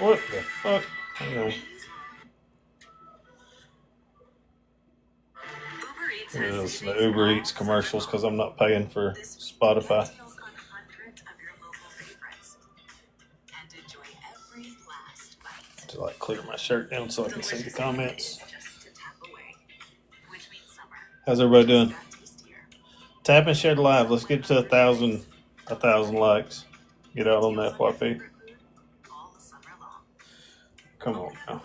What the fuck? Hang on. Listen to Uber Eats commercials because I'm not paying for Spotify. To like clear my shirt down so I can see the comments. How's everybody doing? Tap and share live. Let's get to 1,000 likes. Get out on that FYP. Come on now.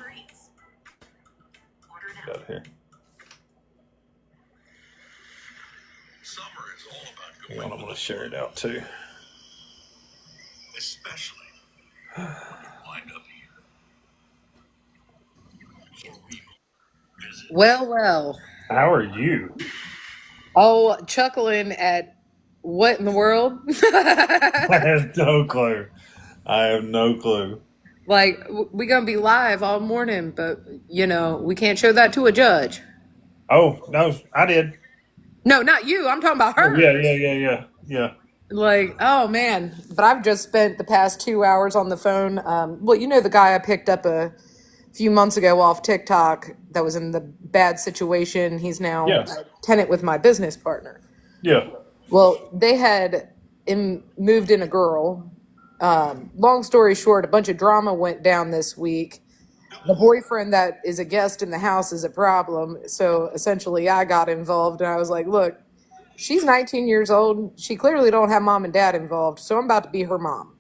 Get out of here. Hang on, I'm going to share it out too. Especially wind up here. Well. How are you? Oh, chuckling at what in the world? I have no clue. Like, we going to be live all morning, but, we can't show that to a judge. Oh, no, I did. No, not you. I'm talking about her. Yeah. Like, oh, man. But I've just spent the past 2 hours on the phone. The guy I picked up a few months ago off TikTok that was in the bad situation. He's now a tenant with my business partner. Yeah. Well, they had moved in a girl. Long story short, a bunch of drama went down this week. The boyfriend that is a guest in the house is a problem. So essentially I got involved and I was like, look, she's 19 years old. She clearly don't have mom and dad involved. So I'm about to be her mom.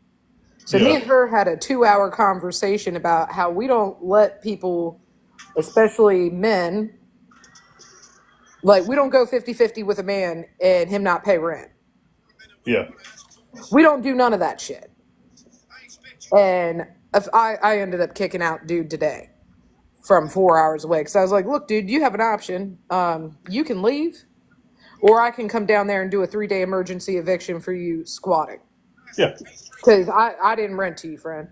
So me and her had a 2-hour conversation about how we don't let people, especially men, like we don't go 50-50 with a man and him not pay rent. Yeah. We don't do none of that shit. And I ended up kicking out dude today from 4 hours away because I was like, look, dude, you have an option. You can leave or I can come down there and do a 3-day emergency eviction for you squatting. Yeah. Because I didn't rent to you, friend.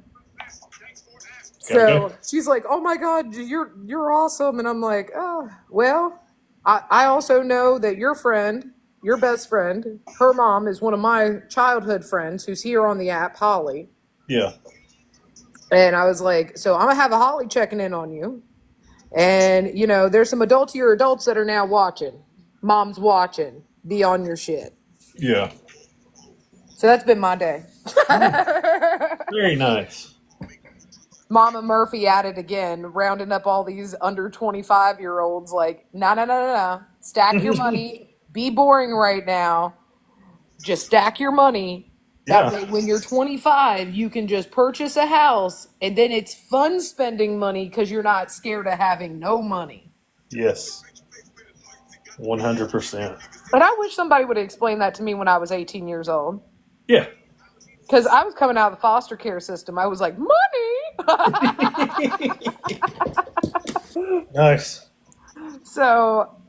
So she's like, oh my God, you're awesome. And I'm like, oh, well, I also know that your friend, your best friend, her mom is one of my childhood friends who's here on the app, Holly. Yeah. And I was like, so I'm going to have a Holly checking in on you. And, there's some adultier adults that are now watching. Mom's watching. Be on your shit. Yeah. So that's been my day. Very nice. Mama Murphy at it again, rounding up all these under 25-year-olds like, no. Stack your money. Be boring right now. Just stack your money. That way, when you're 25, you can just purchase a house, and then it's fun spending money because you're not scared of having no money. Yes. 100%. But I wish somebody would have explained that to me when I was 18 years old. Yeah. Because I was coming out of the foster care system. I was like, money! Nice. So,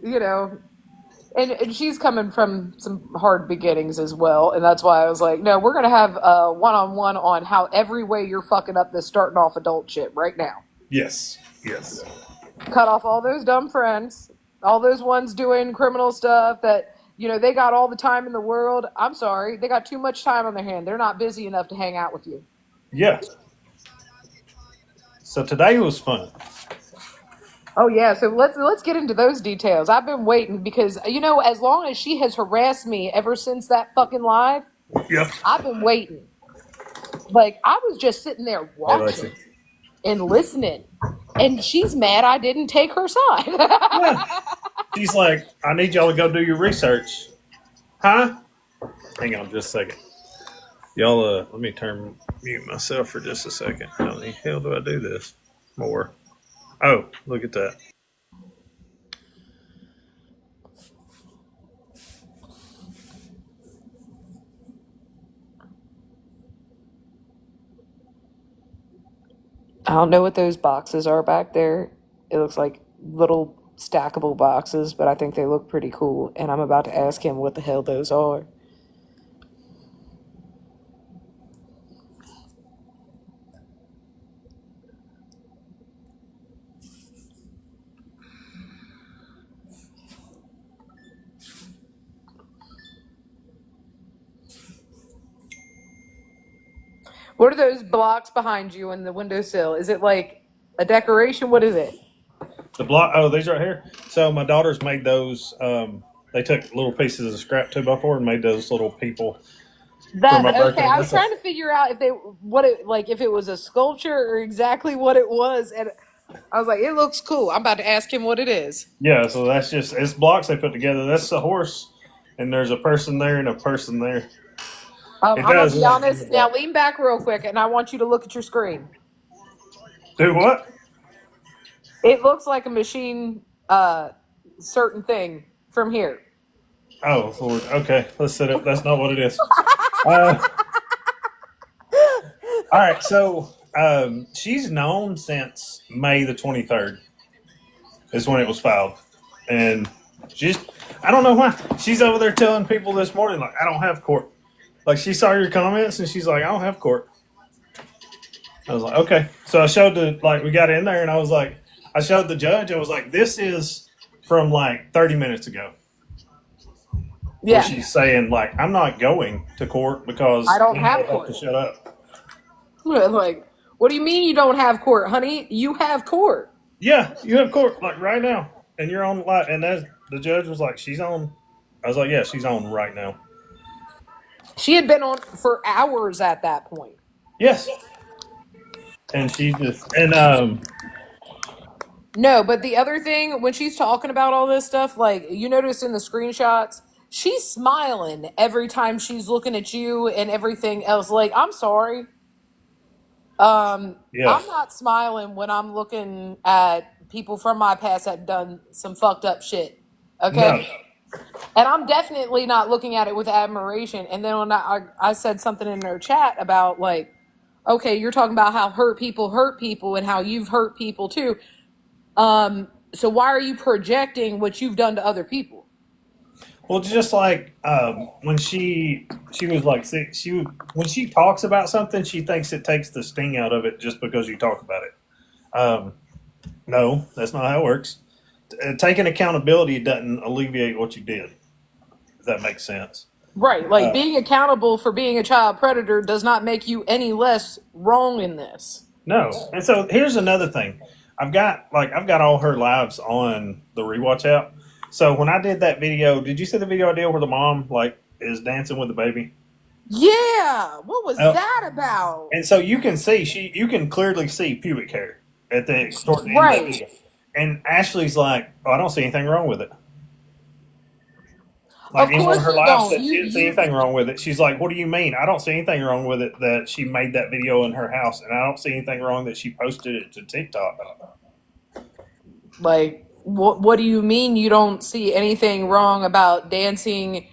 and she's coming from some hard beginnings as well. And that's why I was like, no, we're going to have a one-on-one on how every way you're fucking up this starting off adult shit right now. Yes. Cut off all those dumb friends, all those ones doing criminal stuff that, they got all the time in the world. I'm sorry. They got too much time on their hand. They're not busy enough to hang out with you. Yeah. So today was fun. Oh, yeah. So let's get into those details. I've been waiting because, as long as she has harassed me ever since that fucking live, I've been waiting. Like, I was just sitting there watching and listening. And she's mad I didn't take her side. Yeah. She's like, I need y'all to go do your research. Huh? Hang on just a second. Y'all, let me mute myself for just a second. How the hell do I do this? More. Oh, look at that. I don't know what those boxes are back there. It looks like little stackable boxes, but I think they look pretty cool. And I'm about to ask him what the hell those are. What are those blocks behind you in the windowsill? Is it like a decoration? What is it? The block. Oh, these right here. So my daughters made those. They took little pieces of scrap 2x4 and made those little people for That my okay. birthday. I was trying to figure out if they what it like if it was a sculpture or exactly what it was, and I was like, it looks cool. I'm about to ask him what it is. Yeah. So that's just it's blocks they put together. That's a horse, and there's a person there and a person there. It I'm gonna does be look honest. Now lean back real quick, and I want you to look at your screen. do what? It looks like a machine, certain thing from here. Oh Lord. Okay, let's set it. That's not what it is. Uh, all right. So she's known since May the 23rd is when it was filed, and she's I don't know why she's over there telling people this morning like I don't have court. Like she saw your comments and she's like I don't have court. I was like okay. So I showed we got in there and I was like I showed the judge. I was like this is from like 30 minutes ago. Where Yeah, she's saying like I'm not going to court because I don't you have have to court. shut up. Like, what do you mean you don't have court, honey? You have court. Yeah, you have court like right now, and you're on live. And as the judge was like, she's on. I was like, yeah, she's on right now. She had been on for hours at that point. Yes, and she just No, but the other thing, when she's talking about all this stuff, like you notice in the screenshots, she's smiling every time she's looking at you and everything else. Like, I'm sorry. yeah, I'm not smiling when I'm looking at people from my past that have done some fucked up shit. no, Okay? And I'm definitely not looking at it with admiration. And then when I said something in their chat about, like, okay, you're talking about how hurt people and how you've hurt people too. So why are you projecting what you've done to other people? well, just like when she was like when she talks about something, she thinks it takes the sting out of it just because you talk about it. No, that's not how it works. Taking accountability doesn't alleviate what you did. If that makes sense. Right. Like being accountable for being a child predator does not make you any less wrong in this. No. And so here's another thing. I've got all her lives on the rewatch app. So when I did that video, did you see the video I did where the mom like is dancing with the baby? Yeah. What was Oh. that about? And so you can clearly see pubic hair at toward the end of that Right. video. And Ashley's like, oh, I don't see anything wrong with it. Like Of in one of course her you lives don't. said she didn't see anything wrong with it. She's like, what do you mean? I don't see anything wrong with it that she made that video in her house, and I don't see anything wrong that she posted it to TikTok. Like, what do you mean you don't see anything wrong about dancing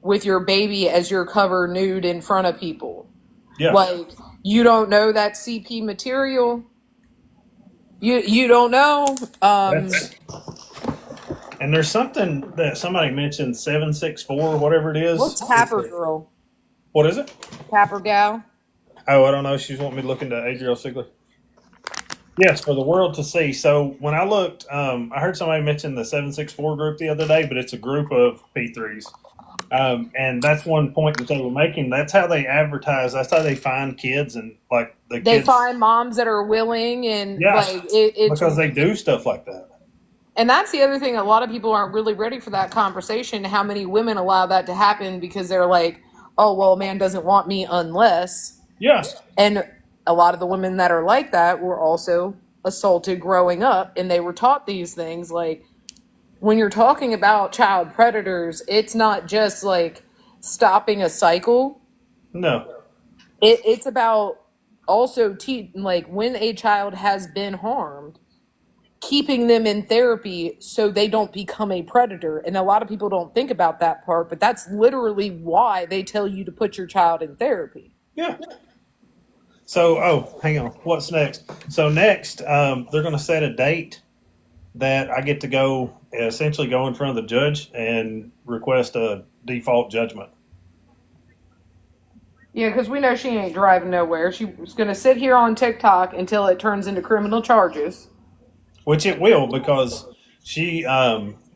with your baby as you're covered nude in front of people? Yeah. Like, you don't know that CP material? You don't know? That's and there's something that somebody mentioned 764, whatever it is. What's Capper girl? What is it? Capper gal? Oh, I don't know. She's wanting me to look into Adriel Sigler. Yes, for the world to see. So when I looked, I heard somebody mention the 764 group the other day, but it's a group of P3s. And that's one point that they were making. That's how they advertise. That's how they find kids and like the They kids. find moms that are willing and Yeah, like it's because they do stuff like that. and that's the other thing. A lot of people aren't really ready for that conversation. How many women allow that to happen because they're like, oh, well, a man doesn't want me unless. Yeah. And a lot of the women that are like that were also assaulted growing up and they were taught these things. Like when you're talking about child predators, it's not just like stopping a cycle. No. It's about also like when a child has been harmed, keeping them in therapy so they don't become a predator. And a lot of people don't think about that part, but that's literally why they tell you to put your child in therapy. Yeah. So, hang on. What's next? So next, they're going to set a date that I get to essentially go in front of the judge and request a default judgment. Yeah, because we know she ain't driving nowhere. She's going to sit here on TikTok until it turns into criminal charges. Which it will because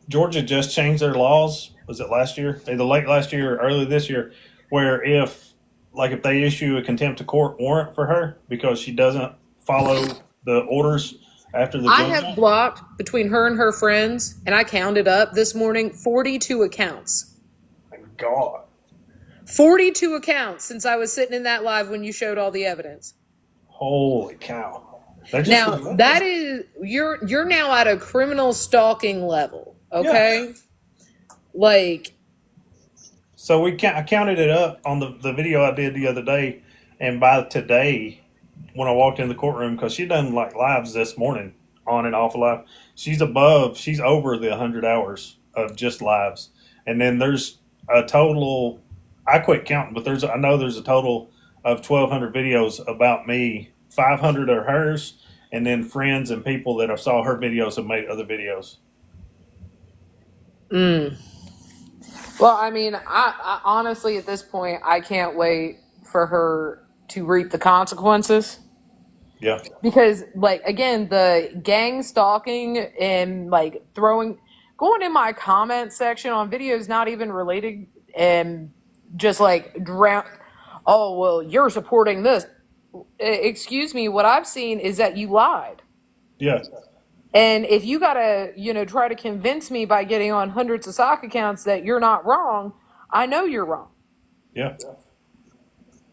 Georgia just changed their laws. Was it last year? Either late last year or early this year, where if like if they issue a contempt of court warrant for her because she doesn't follow the orders after the I have judgment. blocked between her and her friends, and I counted up this morning 42 accounts. My God. 42 accounts since I was sitting in that live when you showed all the evidence. Holy cow. They're just Now, relentless. that is you're now at a criminal stalking level, okay? Yeah. Like, So I counted it up on the video I did the other day, and by today, when I walked in the courtroom, because she done like lives this morning, on and off live, she's over the 100 hours of just lives, and then there's a total. I quit counting, but I know there's a total of 1,200 videos about me. 500 are hers, and then friends and people that have saw her videos have made other videos. well, I mean, I honestly at this point I can't wait for her to reap the consequences. Yeah. Because, like, again, the gang stalking and like going in my comment section on videos not even related and just like drown. Oh well, you're supporting this. Excuse me. What I've seen is that you lied, Yeah. and if you gotta try to convince me by getting on hundreds of sock accounts that you're not wrong, I know you're wrong. Yeah.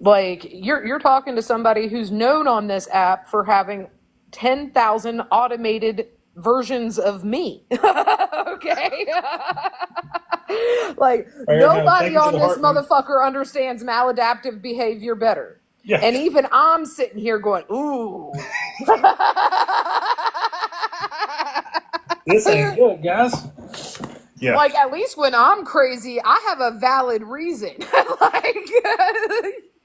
Like you're talking to somebody who's known on this app for having 10,000 automated versions of me. Okay? Like nobody on this motherfucker understands maladaptive behavior better. Yeah. And even I'm sitting here going, ooh. This ain't good, guys. Yeah. Like at least when I'm crazy, I have a valid reason. Like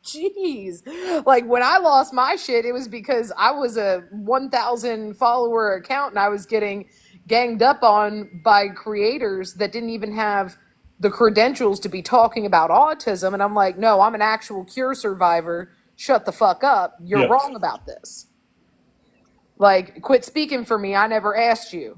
jeez. Like when I lost my shit, it was because I was a 1,000 follower account and I was getting ganged up on by creators that didn't even have the credentials to be talking about autism. And I'm like, no, I'm an actual cure survivor. Shut the fuck up. You're wrong about this. Like, quit speaking for me. I never asked you.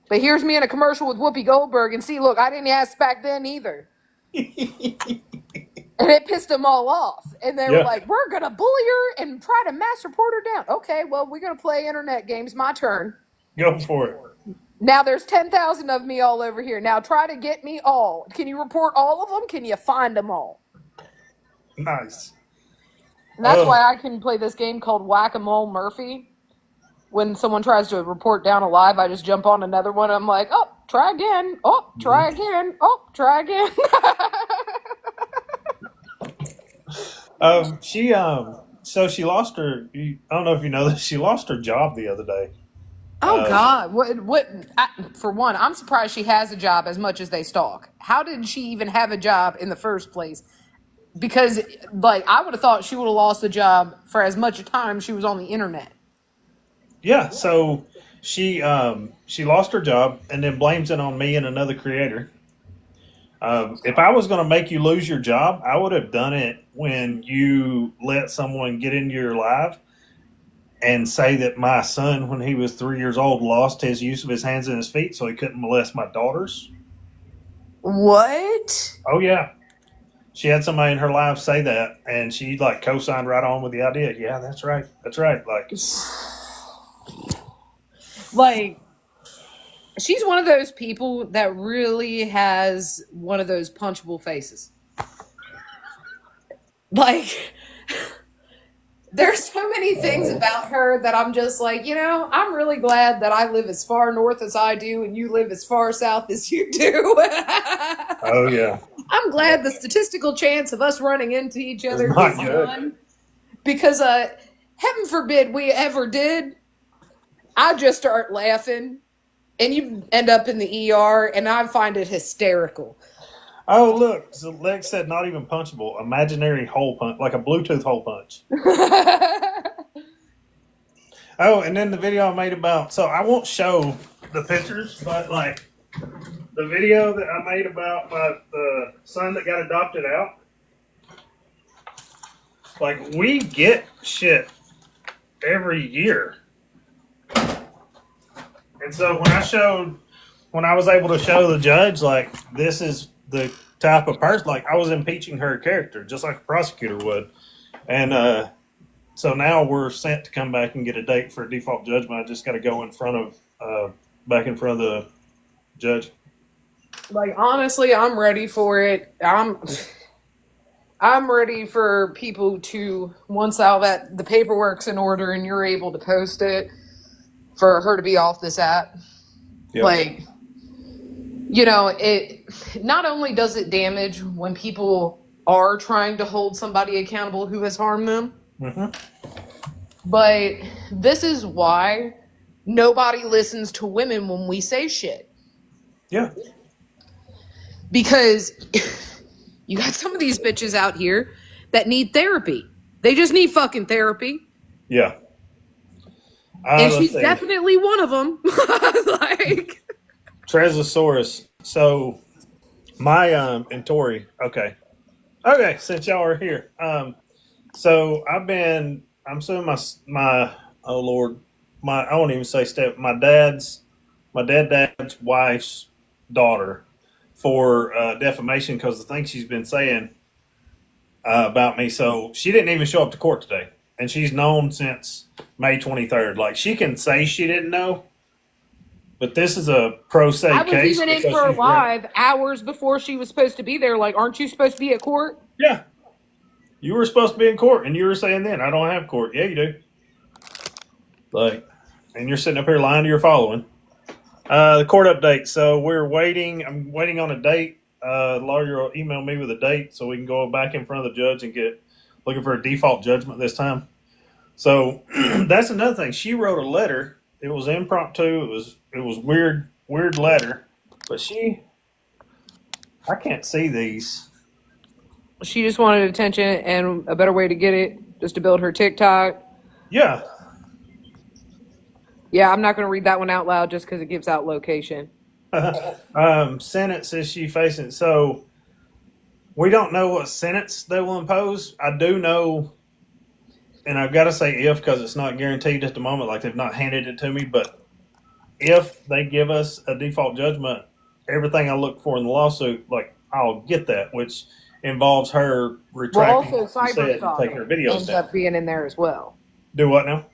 But here's me in a commercial with Whoopi Goldberg, and see, look, I didn't ask back then either. And it pissed them all off. And they were like, we're going to bully her and try to mass report her down. Okay, well, we're going to play internet games. My turn. Go for it. Now there's 10,000 of me all over here. Now try to get me all. Can you report all of them? Can you find them all? Nice. And that's why I can play this game called Whack-A-Mole Murphy. When someone tries to report down a live, I just jump on another one. And I'm like, oh, try again. Oh, try again. Oh, try again. So she lost her. I don't know if you know this. She lost her job the other day. Oh God! For one, I'm surprised she has a job as much as they stalk. How did she even have a job in the first place? Because, like, I would have thought she would have lost the job for as much time she was on the internet. Yeah. So she lost her job and then blames it on me and another creator. If I was going to make you lose your job, I would have done it when you let someone get into your live and say that my son, when he was 3 years old, lost his use of his hands and his feet, so he couldn't molest my daughters. What? Oh, yeah. She had somebody in her live say that, and she, like, co-signed right on with the idea. Yeah, that's right. That's right. Like, she's one of those people that really has one of those punchable faces. Like, there's so many things about her that I'm just like, I'm really glad that I live as far north as I do and you live as far south as you do. Oh, yeah. I'm glad the statistical chance of us running into each other is none. Because, heaven forbid we ever did, I just start laughing and you end up in the ER and I find it hysterical. Oh, look. So Lex said not even punchable. Imaginary hole punch, like a Bluetooth hole punch. Oh, and then the video I made about, so I won't show the pictures, but like the video that I made about the son that got adopted out, like we get shit every year. And so when I was able to show the judge, like, this is the type of person, like, I was impeaching her character, just like a prosecutor would. And so now we're sent to come back and get a date for a default judgment. I just got to go in front of back in front of the judge. Like honestly, I'm ready for it. I'm ready for people to, once all that the paperwork's in order and you're able to post it, for her to be off this app. Yep. Like, it not only does it damage when people are trying to hold somebody accountable who has harmed them, Mm-hmm. but this is why nobody listens to women when we say shit. Yeah. Because you got some of these bitches out here that need therapy. They just need fucking therapy. Yeah. And she's definitely one of them. Like Tresosaurus. So my and Tori. Okay. Since y'all are here, so I'm suing my oh Lord, I won't even say step my dad's wife's daughter for defamation because the things she's been saying about me. So she didn't even show up to court today, and she's known since May 23rd. Like she can say she didn't know, but this is a pro se I was case. even in for live hours before she was supposed to be there. Like, aren't you supposed to be at court? Yeah. You were supposed to be in court, and you were saying then, I don't have court. Yeah, you do. Like, and you're sitting up here lying to your following. The court update. So we're waiting. I'm waiting on a date. The lawyer will email me with a date so we can go back in front of the judge and get looking for a default judgment this time. So that's another thing. She wrote a letter. It was impromptu. It was weird letter. But I can't see these. She just wanted attention and a better way to get it, just to build her TikTok. Yeah. Yeah, I'm not going to read that one out loud just because it gives out location. Sentence is she facing? So we don't know what sentence they will impose. I do know, and I've got to say if because it's not guaranteed at the moment, like they've not handed it to me, but if they give us a default judgment, everything I look for in the lawsuit, like I'll get that, which involves her retracting well, also cyber taking her videos ends down. up being in there as well. Do what now?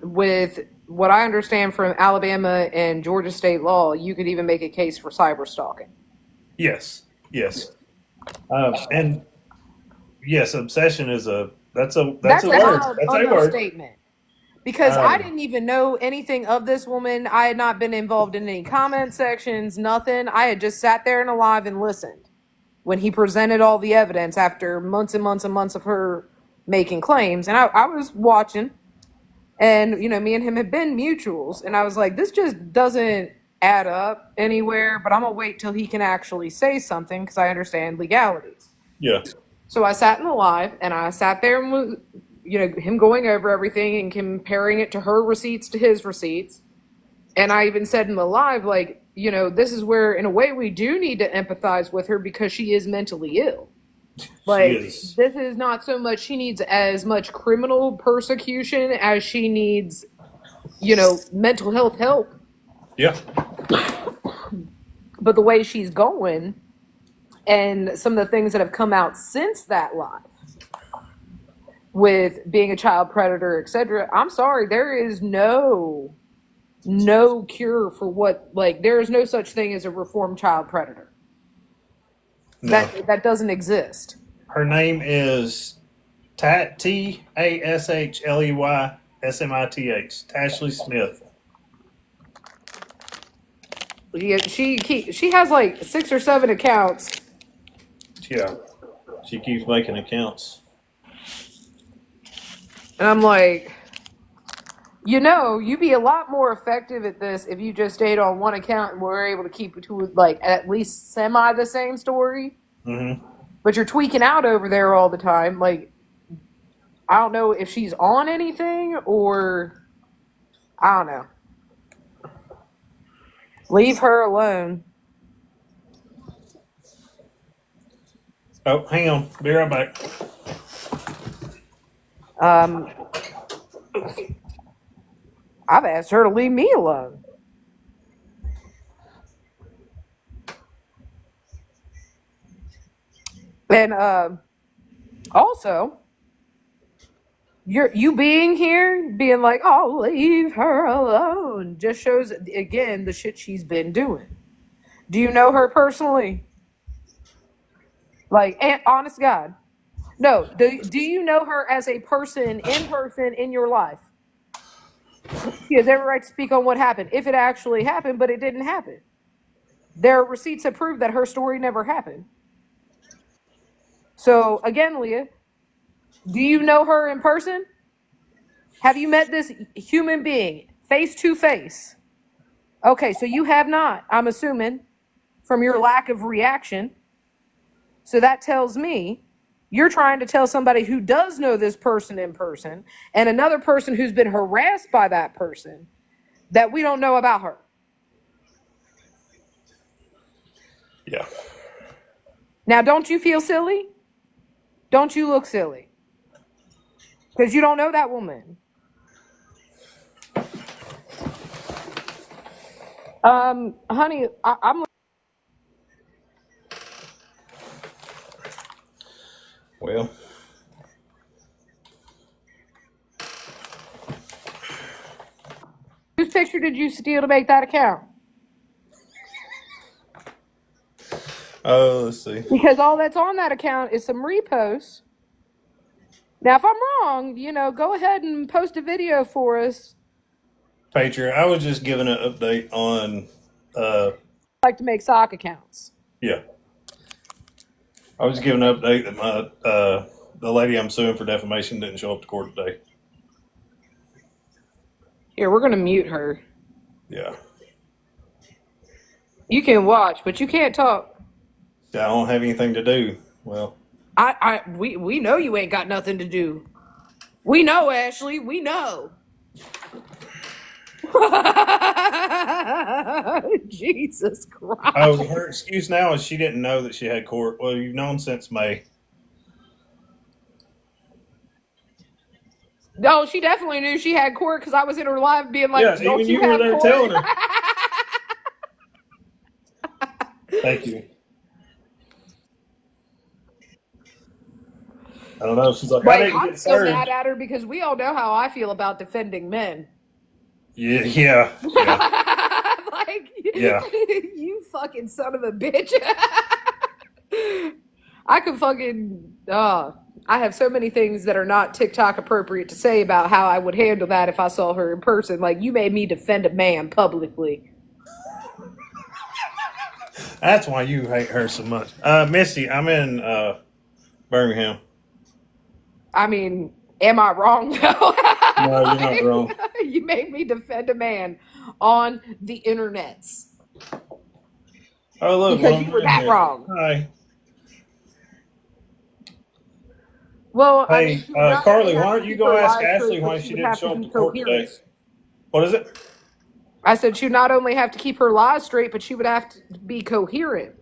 With what I understand from Alabama and Georgia state law, you could even make a case for cyber stalking. Yes. And yes, obsession is that's a word. That's a word. Statement. Because I didn't even know anything of this woman. I had not been involved in any comment sections, nothing. I had just sat there in a live and listened when he presented all the evidence after months and months and months of her making claims. And I was watching, and me and him had been mutuals, and I was like, this just doesn't add up anywhere, but I'm gonna wait till he can actually say something because I understand legalities. Yeah. So I sat in the live, and I sat there and was, him going over everything and comparing it to her receipts to his receipts. And I even said in the live, like, this is where, in a way, we do need to empathize with her because she is mentally ill. Like, this is not so much she needs as much criminal persecution as she needs, mental health help. Yeah. But the way she's going and some of the things that have come out since that live with being a child predator, etc. I'm sorry, there is no cure for what, like, there is no such thing as a reformed child predator. No. That doesn't exist. Her name is Tashley Smith. Tashley Smith. Yeah, she has like 6 or 7 accounts. Yeah, she keeps making accounts. And I'm like, you'd be a lot more effective at this if you just stayed on one account and were able to keep it to, like, at least semi the same story. Mm-hmm. But you're tweaking out over there all the time. Like, I don't know if she's on anything or I don't know. Leave her alone. Oh, hang on. Be right back. I've asked her to leave me alone. And also, You being here, being like, "Oh, leave her alone," just shows again the shit she's been doing. Do you know her personally? Like, honest to God, no. Do you know her as a person in your life? She has every right to speak on what happened, if it actually happened, but it didn't happen. There are receipts that prove that her story never happened. So again, Leah, do you know her in person? Have you met this human being face to face? Okay, so you have not, I'm assuming, from your lack of reaction. So that tells me you're trying to tell somebody who does know this person in person and another person who's been harassed by that person that we don't know about her. Yeah. Now, don't you feel silly? Don't you look silly? Because you don't know that woman. Honey, I'm. Well, Whose picture did you steal to make that account? let's see. Because all that's on that account is some reposts. Now, if I'm wrong, go ahead and post a video for us. Patriot, I was just giving an update on, I like to make sock accounts. yeah. I was giving an update that the lady I'm suing for defamation didn't show up to court today. Here, we're going to mute her. Yeah. You can watch, but you can't talk. I don't have anything to do. Well, We know you ain't got nothing to do. We know, Ashley. We know. Jesus Christ. oh, her excuse now is she didn't know that she had court. Well, you've known since May. No, she definitely knew she had court because I was in her live being like, Yeah, don't even you you were have there court? telling her. Thank you. I don't know. She's like, I Wait, didn't I'm get so served. mad at her because we all know how I feel about defending men. Yeah, yeah, yeah. Like, Yeah. you fucking son of a bitch. I could fucking, I have so many things that are not TikTok appropriate to say about how I would handle that if I saw her in person. Like, you made me defend a man publicly. That's why you hate her so much. Misty, I'm in Birmingham. I mean, am I wrong though? No, you're not wrong. You made me defend a man on the internets. Oh, look. Because you were that wrong. Hi. Well, Hey, Carly, why don't you go ask Ashley why she didn't show up to court today? What is it? I said she'd not only have to keep her lies straight, but she would have to be coherent.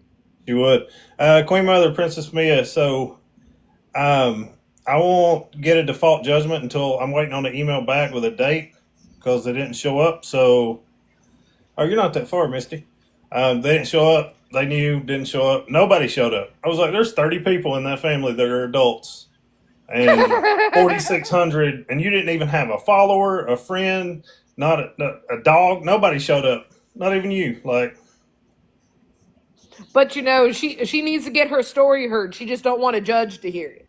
She would. Queen Mother, Princess Mia, so I won't get a default judgment until I'm waiting on the email back with a date because they didn't show up. So, oh, you're not that far, Misty. They didn't show up. They knew, didn't show up. Nobody showed up. I was like, there's 30 people in that family that are adults and 4,600, and you didn't even have a follower, a friend, not a dog. Nobody showed up. Not even you. Like, but she needs to get her story heard. She just don't want a judge to hear it.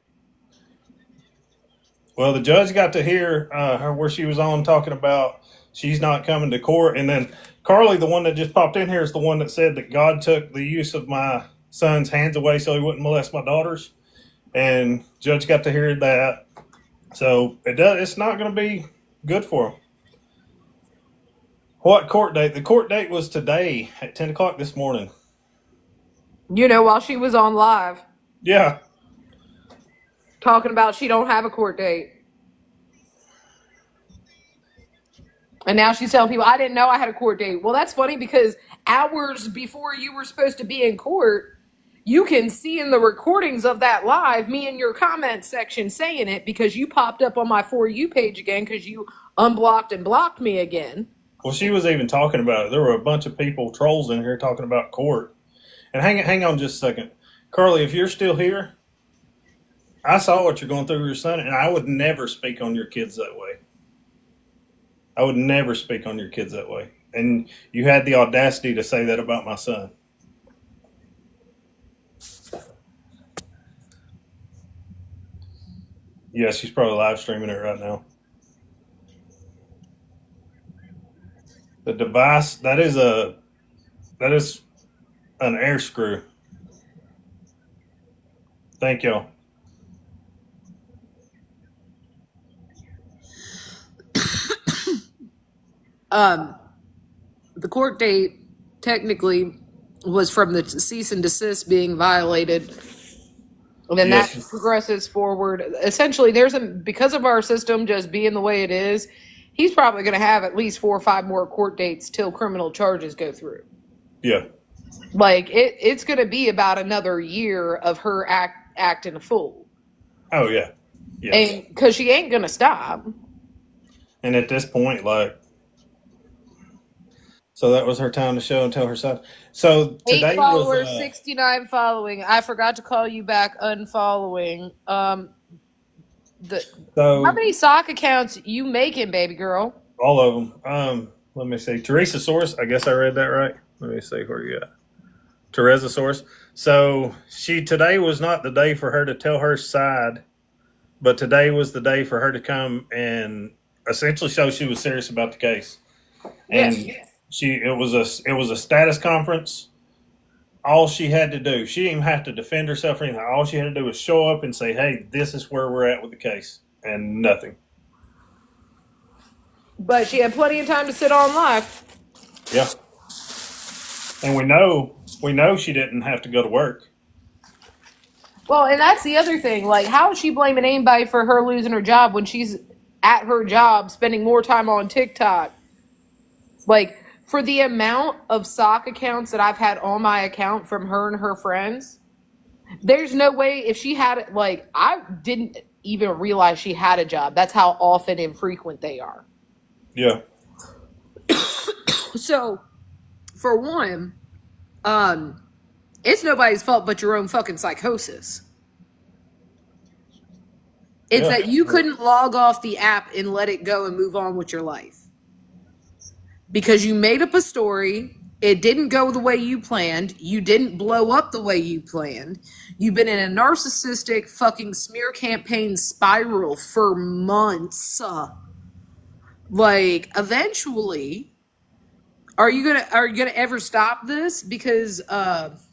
well, the judge got to hear her where she was on talking about she's not coming to court, and then Carly, the one that just popped in here, is the one that said that God took the use of my son's hands away so he wouldn't molest my daughters, and judge got to hear that. So it's not going to be good for him. What court date? The court date was today at 10 o'clock this morning. While she was on live. Yeah. Talking about she don't have a court date. And now she's telling people, I didn't know I had a court date. Well, that's funny because hours before you were supposed to be in court, you can see in the recordings of that live, me in your comment section saying it because you popped up on my For You page again because you unblocked and blocked me again. Well, she was even talking about it. There were a bunch of people, trolls in here talking about court. And hang on just a second. Carly, if you're still here, I saw what you're going through with your son, and I would never speak on your kids that way. I would never speak on your kids that way. And you had the audacity to say that about my son. Yeah, she's probably live streaming it right now. The device that is an air screw. Thank y'all. The court date technically was from the cease and desist being violated. And then that Yes. progresses forward. Essentially, because of our system just being the way it is, he's probably going to have at least 4 or 5 more court dates till criminal charges go through. Yeah. Like it's going to be about another year of her acting a fool. Oh yeah. Yeah. And because she ain't going to stop. And at this point, like, so that was her time to show and tell her side. So 8 today followers, was 69 following. I forgot to call you back unfollowing. How so many sock accounts you making, baby girl? all of them. Let me see. Teresa Source. I guess I read that right. Let me see where you at. Teresa Source. So today was not the day for her to tell her side, but today was the day for her to come and essentially show she was serious about the case. And Yes. it was a status conference. All she had to do, she didn't even have to defend herself or anything. All she had to do was show up and say, "Hey, this is where we're at with the case," and nothing. But she had plenty of time to sit on live. Yeah, and we know she didn't have to go to work. Well, and that's the other thing. Like, how is she blaming anybody for her losing her job when she's at her job spending more time on TikTok? Like, for the amount of sock accounts that I've had on my account from her and her friends, there's no way if she had it. Like, I didn't even realize she had a job. That's how often and frequent they are. Yeah, So, for one, it's nobody's fault but your own fucking psychosis. It's yeah, that you couldn't log off the app and let it go and move on with your life. Because you made up a story, it didn't go the way you planned, you didn't blow up the way you planned, you've been in a narcissistic fucking smear campaign spiral for months. Like, eventually, are you gonna ever stop this? Because what's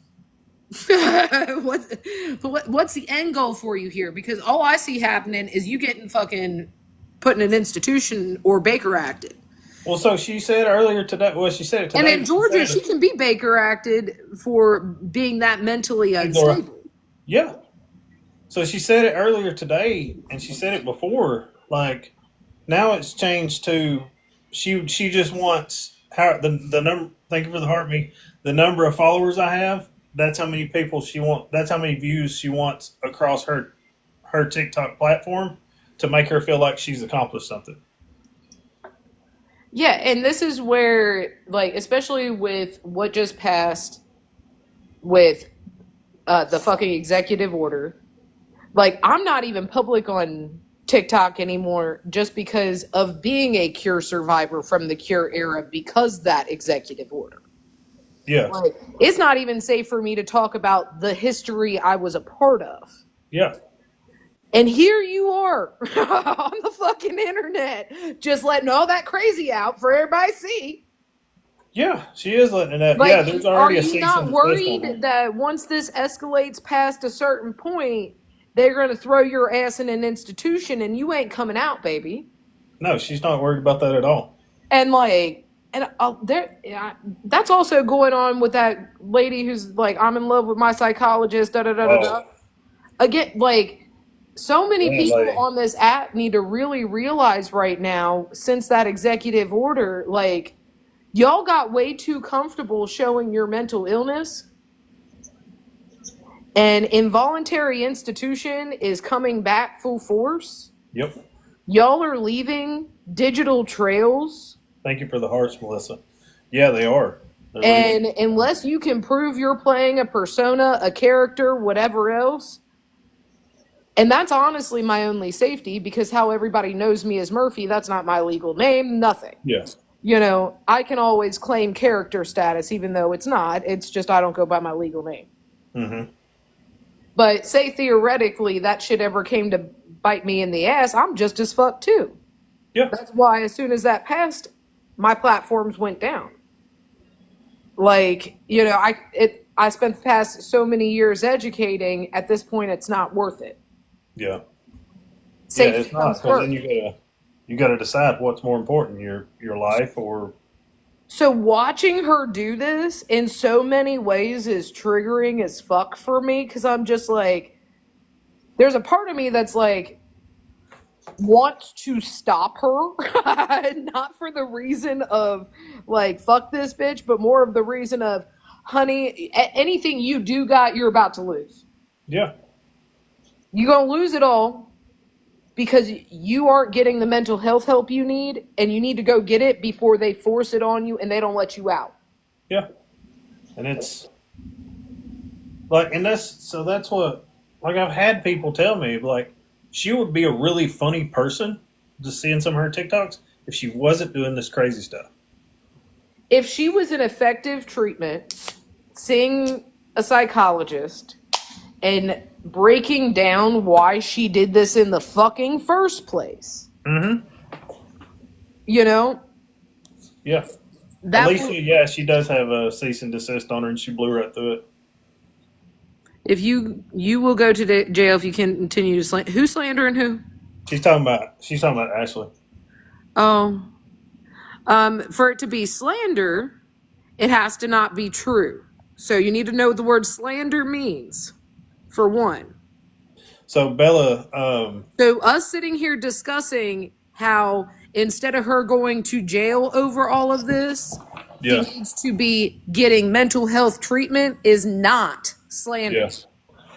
the end goal for you here? Because all I see happening is you getting fucking put in an institution or Baker acted. Well, so she said earlier today. Well, she said it today. And in Georgia, she can be Baker acted for being that mentally unstable. Yeah. So she said it earlier today, and she said it before. Like, now it's changed to she just wants how the number. Thank you for the heartbeat. The number of followers I have. That's how many people she wants. That's how many views she wants across her TikTok platform to make her feel like she's accomplished something. Yeah, and this is where, like, especially with what just passed with the fucking executive order, like, I'm not even public on TikTok anymore just because of being a Cure survivor from the Cure era because that executive order. Yeah. Like, it's not even safe for me to talk about the history I was a part of. Yeah. And here you are on the fucking internet, just letting all that crazy out for everybody to see. Yeah, she is letting it up. Like, yeah, there's already a are you cease not and desist on worried her. that once this escalates past a certain point, they're going to throw your ass in an institution and you ain't coming out, baby? No, she's not worried about that at all. And like, that's also going on with that lady who's like, I'm in love with my psychologist. Da da da da da. Again, like. So many people on this app need to really realize right now, since that executive order, like, y'all got way too comfortable showing your mental illness. And involuntary institution is coming back full force. Yep. Y'all are leaving digital trails. Thank you for the hearts, Melissa. Yeah, they are. And unless you can prove you're playing a persona, a character, whatever else, And that's honestly my only safety, because how everybody knows me as Murphy, that's not my legal name, nothing. Yeah. You know, I can always claim character status, even though it's not. It's just I don't go by my legal name. Mm-hmm. But say theoretically that shit ever came to bite me in the ass, I'm just as fucked too. Yeah. That's why as soon as that passed, my platforms went down. Like, you know, I spent the past so many years educating. At this point, it's not worth it. Yeah. Yeah, Safety it's not, comes because then first. you gotta decide what's more important, your life or So watching her do this in so many ways is triggering as fuck for me, because I'm just like, there's a part of me that's like, wants to stop her, not for the reason of like fuck this bitch, but more of the reason of, honey, anything you do got, you're about to lose. yeah. You're gonna lose it all because you aren't getting the mental health help you need, and you need to go get it before they force it on you and they don't let you out. Yeah. And it's like, and that's what, like, I've had people tell me, like, she would be a really funny person, just seeing some of her TikToks, if she wasn't doing this crazy stuff. If she was an effective treatment, seeing a psychologist and breaking down why she did this in the fucking first place, Mm-hmm. you know, Yeah. that Alicia, yeah, she does have a cease and desist on her, and she blew right through it. if you will go to jail if you continue to slander. Who's slandering who? She's talking about Ashley. Oh, for it to be slander, it has to not be true. So you need to know what the word slander means, for one. So Bella, So us sitting here discussing how instead of her going to jail over all of this, she yeah, needs to be getting mental health treatment is not slander. yes,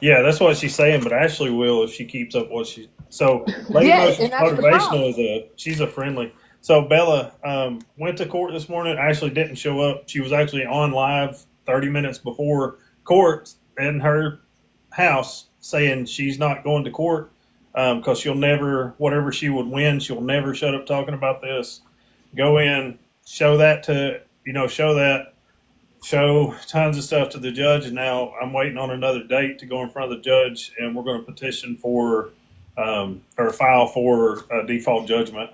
yeah, that's what she's saying. But Ashley will if she keeps up what she. So Lady Yeah, and Motion's that's the problem. motivational she's a friendly. So Bella went to court this morning. Ashley didn't show up. She was actually on live 30 minutes before court in her house saying she's not going to court because she'll never, whatever she would win, she'll never shut up talking about this. Go in, show that to, show that, show tons of stuff to the judge. And now I'm waiting on another date to go in front of the judge, and we're going to petition for or file for a default judgment.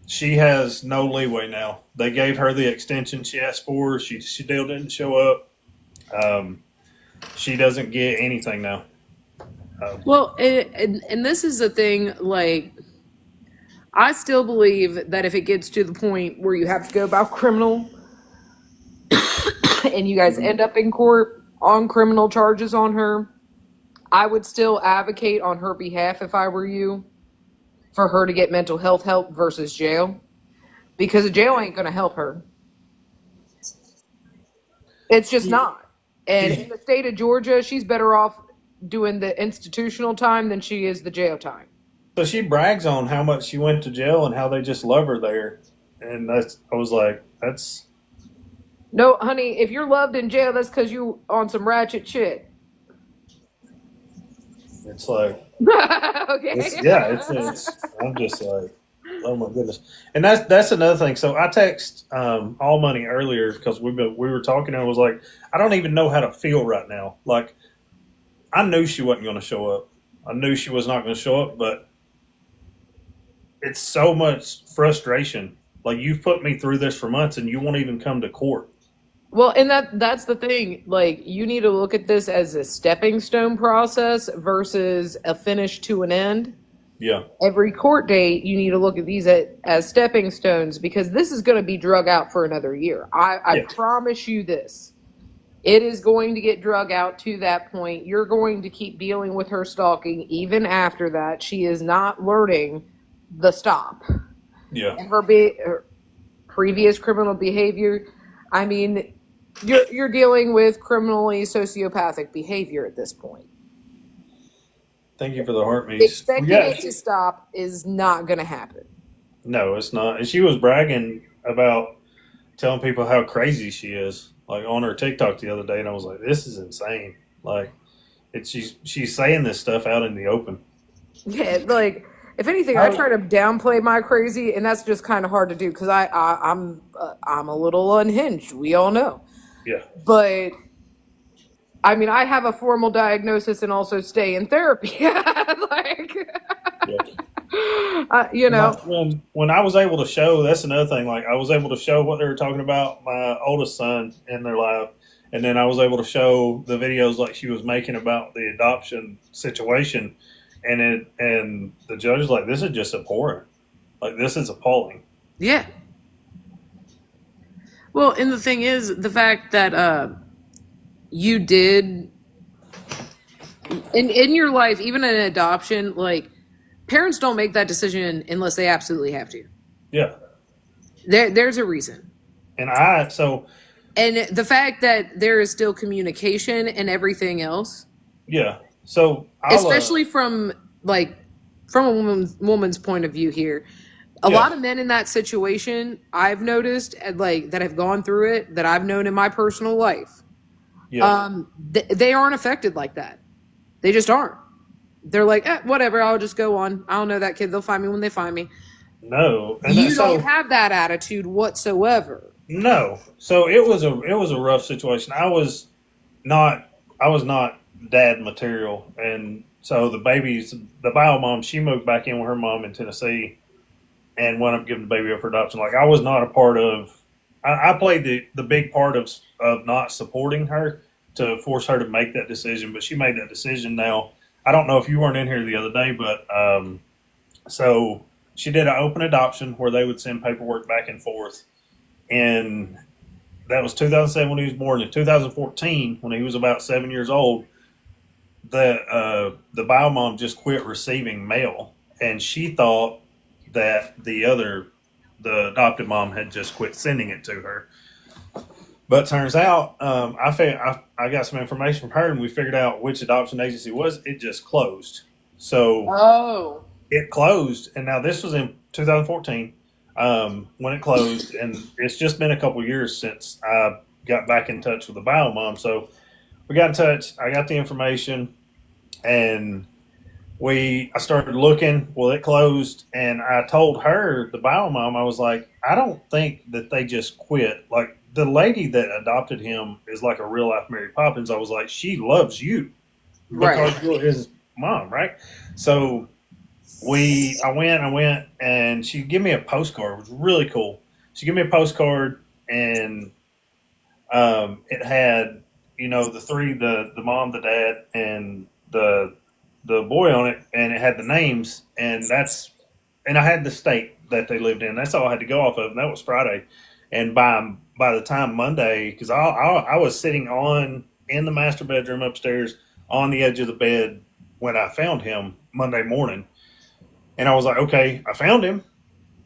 She has no leeway now. They gave her the extension she asked for. She still didn't show up. She doesn't get anything now. Well, and this is the thing, like, I still believe that if it gets to the point where you have to go about criminal and you guys end up in court on criminal charges on her, I would still advocate on her behalf, if I were you, for her to get mental health help versus jail. Because a jail ain't going to help her. It's just not. And in the state of Georgia, she's better off doing the institutional time than she is the jail time. So she brags on how much she went to jail and how they just love her there. And I was like, that's. No, honey, if you're loved in jail, that's because you on some ratchet shit. It's like, Okay. I'm just like, oh my goodness. And that's another thing. So I text All Money earlier because we were talking, and I was like, I don't even know how to feel right now. Like, I knew she wasn't going to show up. I knew she was not going to show up, but it's so much frustration. Like, you've put me through this for months, and you won't even come to court. Well, and that's the thing. Like, you need to look at this as a stepping stone process versus a finish to an end. Yeah. Every court date, you need to look at these as stepping stones, because this is going to be drug out for another year. I promise you this. It is going to get drug out to that point. You're going to keep dealing with her stalking even after that. She is not learning the stop. Yeah. And her previous criminal behavior, I mean, you're dealing with criminally sociopathic behavior at this point. Thank you for the heart meets. Expecting it to stop is not going to happen. No, it's not. And she was bragging about telling people how crazy she is, like on her TikTok the other day, and I was like, this is insane. Like, She's saying this stuff out in the open. Yeah, like if anything, I Oh, try to downplay my crazy, and that's just kind of hard to do because I'm a little unhinged. We all know, yeah, but I mean, I have a formal diagnosis and also stay in therapy. Like, yeah. you know, When I was able to show, that's another thing. Like I was able to show what they were talking about my oldest son in their lab, and then I was able to show the videos like she was making about the adoption situation, and the judge was like, "This is just abhorrent. Like this is appalling." yeah. Well, and the thing is, the fact that you did in your life, even in adoption, like parents don't make that decision unless they absolutely have to. Yeah, There's a reason. and I so And the fact that there is still communication and everything else, yeah, so I'll especially from like from a woman's point of view here, a yeah, lot of men in that situation I've noticed and like that have gone through it that I've known in my personal life, yeah. they aren't affected like that. They just aren't. They're like, whatever, I'll just go on. I don't know that kid. They'll find me when they find me. No, and You don't so have that attitude whatsoever. no, so it was a rough situation. Not I was not dad material, and so the bio mom, she moved back in with her mom in Tennessee, and wound up giving the baby up for adoption. Like I was not a part of. I played the big part of not supporting her to force her to make that decision, but she made that decision. Now I don't know if you weren't in here the other day, but so she did an open adoption where they would send paperwork back and forth, and that was 2007 when he was born. In 2014, when he was about 7 years old, the bio mom just quit receiving mail, and she thought that the adopted mom had just quit sending it to her. But turns out, I got some information from her, and we figured out which adoption agency it was. It just closed. So Oh. it closed, and now this was in 2014 when it closed, and it's just been a couple years since I got back in touch with the bio mom. So we got in touch. I got the information, and I started looking. Well, it closed, and I told her, the bio mom, I was like, I don't think that they just quit. Like the lady that adopted him is like a real life Mary Poppins. I was like, she loves you Right. because you're his mom, right? So I went, and she gave me a postcard. It was really cool. She gave me a postcard, and it had, the mom, the dad, and the boy on it, and it had the names, and I had the state that they lived in. That's all I had to go off of, and that was Friday. And by the time Monday, because I was sitting on in the master bedroom upstairs on the edge of the bed when I found him Monday morning, and I was like, okay, I found him.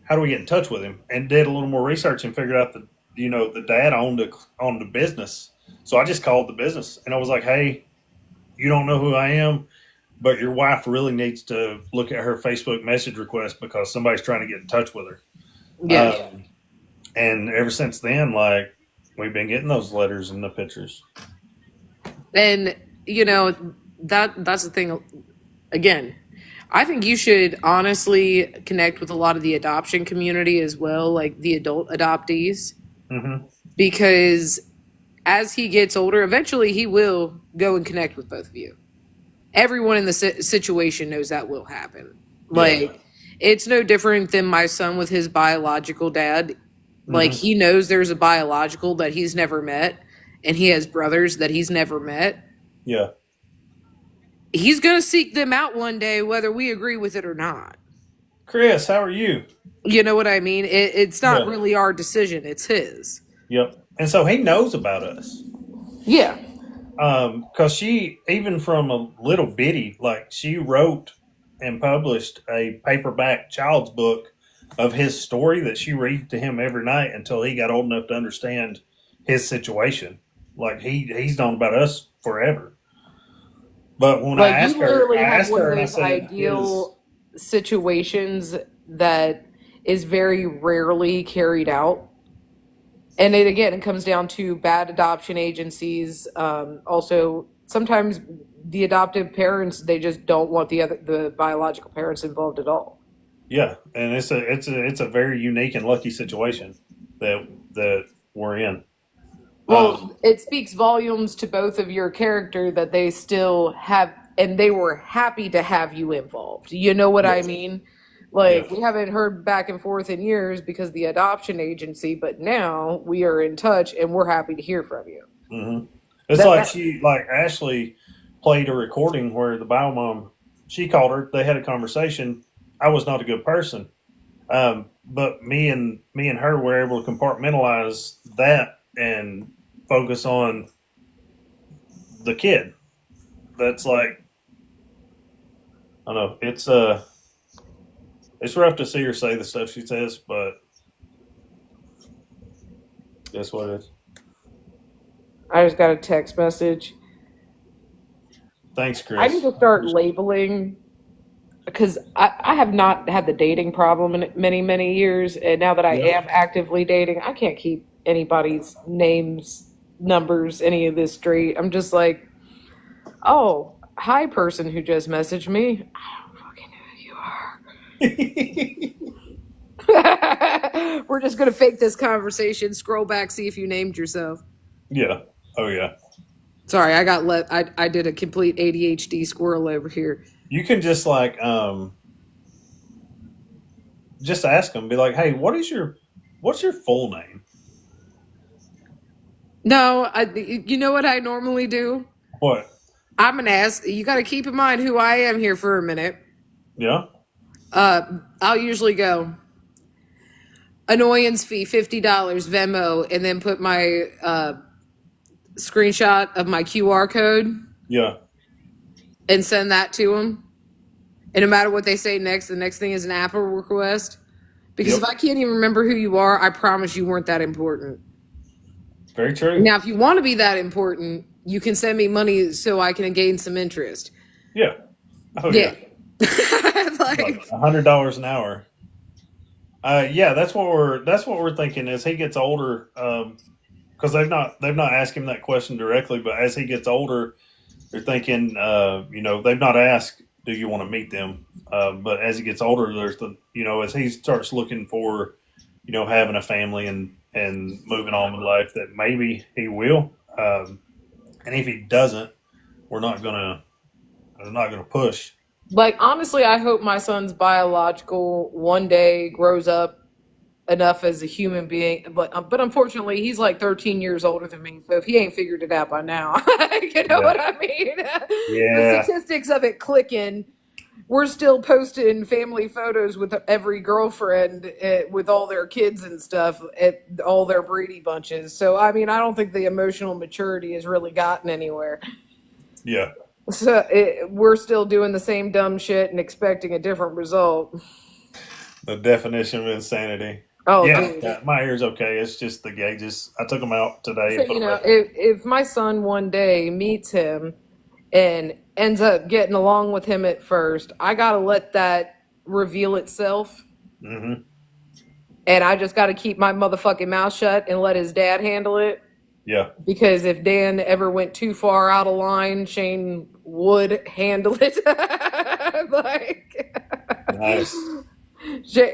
How do we get in touch with him? And did a little more research and figured out that the dad owned the business. So I just called the business, and I was like, hey, you don't know who I am, but your wife really needs to look at her Facebook message request because somebody's trying to get in touch with her. Yeah. And ever since then, like we've been getting those letters and the pictures. And that's the thing. Again, I think you should honestly connect with a lot of the adoption community as well, like the adult adoptees, Hmm. because as he gets older, eventually he will go and connect with both of you. Everyone in the situation knows that will happen. Yeah. Like, it's no different than my son with his biological dad. Like, Hmm. he knows there's a biological that he's never met, and he has brothers that he's never met. Yeah. He's going to seek them out one day, whether we agree with it or not. Chris, how are you? You know what I mean? It's not Yeah. really our decision, it's his. Yep. And so he knows about us. Yeah. Because she, even from a little bitty, like she wrote and published a paperback child's book of his story that she read to him every night until he got old enough to understand his situation. Like he's known about us forever. But when Like, you literally I have asked one of her, and I those said, "Is ideal situations that is very rarely carried out. And it again, it comes down to bad adoption agencies. Also, sometimes the adoptive parents, they just don't want the biological parents involved at all. Yeah, and it's a very unique and lucky situation that we're in. Um, Well, it speaks volumes to both of your character that they still have, and they were happy to have you involved. You know what I yes, mean? yeah. Like, we haven't heard back and forth in years because of the adoption agency, but now we are in touch and we're happy to hear from you. hmm It's That, like that like Ashley played a recording where the bio mom, she called her, they had a conversation. I was not a good person. But me and her were able to compartmentalize that and focus on the kid. That's like, I don't know, it's rough to see her say the stuff she says, but that's what it is. I just got a text message. Thanks, I need Chris. to start labeling because I have not had the dating problem in many, many years. And now that I Yeah. am actively dating, I can't keep anybody's names, numbers, any of this straight. I'm just like, oh, hi, person who just messaged me. I don't fucking know who you are. We're just going to fake this conversation, scroll back, see if you named yourself. Yeah. Oh yeah. Sorry, I did a complete ADHD squirrel over here. You can just ask them, be like, "Hey, what's your full name?" No, you know what I normally do? What? I'm gonna ask. You got to keep in mind who I am here for a minute. Yeah. I'll usually go annoyance fee $50 Venmo, and then put my screenshot of my QR code Yeah. and send that to them. And no matter what they say next, the next thing is an Apple request. Because if Yep. I can't even remember who you are, I promise you weren't that important. Very true. Now, if you want to be that important, you can send me money so I can gain some interest. Yeah. Oh Yeah. yeah. Like Like, $100 an hour. Yeah, that's what we're thinking as he gets older. Because they've not asked him that question directly, but as he gets older, they're thinking, they've not asked, do you want to meet them? But as he gets older, there's as he starts looking for, having a family and moving on with life, that maybe he will. And if he doesn't, we're not gonna push. like, honestly, I hope my son's biological one day grows up enough as a human being, but unfortunately, he's like 13 years older than me. So if he ain't figured it out by now, you know Yeah. what I mean? The Yeah. statistics of it clicking. We're still posting family photos with every girlfriend with all their kids and stuff at all their Brady bunches. So I mean, I don't think the emotional maturity has really gotten anywhere. Yeah. So we're still doing the same dumb shit and expecting a different result. The definition of insanity. Oh, Yeah, dude. yeah, my ear's okay. It's just the gauges. I took them out today So, and put them back. if my son one day meets him and ends up getting along with him at first, I gotta let that reveal itself. Hmm. And I just gotta keep my motherfucking mouth shut and let his dad handle it. Yeah. Because if Dan ever went too far out of line, Shane would handle it. Like, Nice.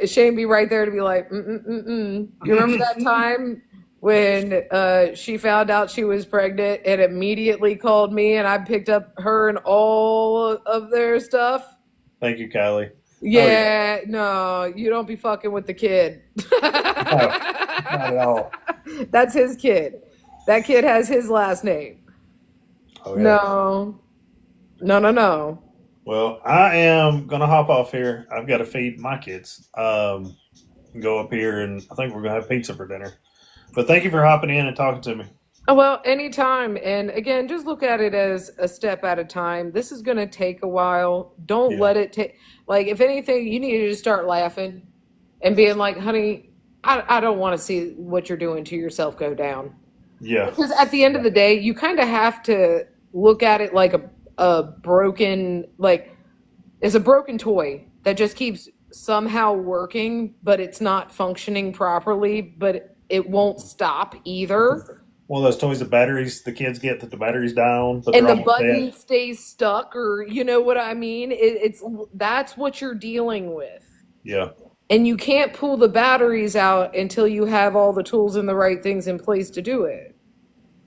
Shane be right there to be like, You remember that time when she found out she was pregnant and immediately called me and I picked up her and all of their stuff? Thank you, Kylie. Oh yeah. Yeah, no, you don't be fucking with the kid. No, not at all. That's his kid. That kid has his last name. Oh yeah. No, no, no, no. Well, I am gonna hop off here. I've got to feed my kids. Go up here, and I think we're gonna have pizza for dinner. But thank you for hopping in and talking to me. Oh, well, anytime. And again, just look at it as a step at a time. This is going to take a while. Don't Yeah. let it take, like, if anything, you need to just start laughing and being like, honey, I don't want to see what you're doing to yourself go down. Yeah. Because at the end of the day, you kind of have to look at it like a broken, like, it's a broken toy that just keeps somehow working, but it's not functioning properly, but it won't stop either. one of those toys, the batteries the kids get that the batteries die on, but And they're the almost button dead. stays stuck, or you know what I mean? It's that's what you're dealing with. Yeah. And you can't pull the batteries out until you have all the tools and the right things in place to do it.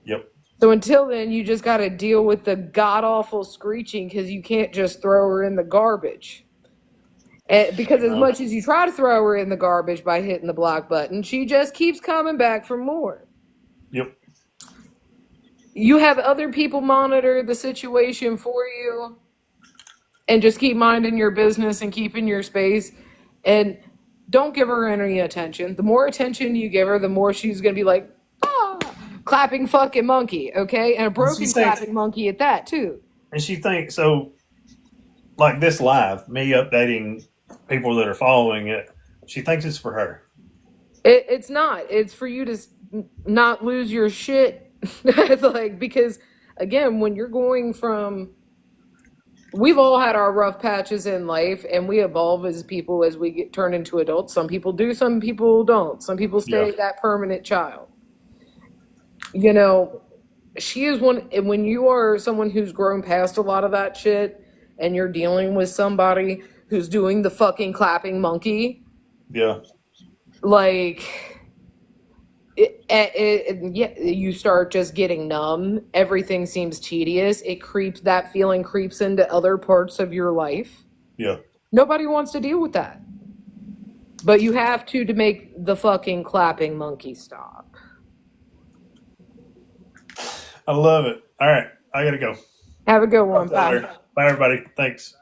Yep. So until then, you just got to deal with the god awful screeching because you can't just throw her in the garbage. Because as No. much as you try to throw her in the garbage by hitting the block button, she just keeps coming back for more. Yep. You have other people monitor the situation for you and just keep minding your business and keeping your space. And don't give her any attention. The more attention you give her, the more she's going to be like, ah, clapping fucking monkey, okay? And a And she broken thinks, clapping monkey at that, too. and she thinks so. Like this live, me updating people that are following it. She thinks it's for her. It's not. It's for you to not lose your shit. Like, because, again, when you're going from we've all had our rough patches in life and we evolve as people as we turn into adults. Some people do, some people don't. Some people Yeah. stay that permanent child. You know, she is one, and when you are someone who's grown past a lot of that shit and you're dealing with somebody who's doing the fucking clapping monkey, Yeah. like, yeah, you start just getting numb. Everything seems tedious. That feeling creeps into other parts of your life. Yeah. Nobody wants to deal with that. But you have to make the fucking clapping monkey stop. I love it. All right. I got to go. Have a good one. Talk to you Bye. later. Bye, everybody. Thanks.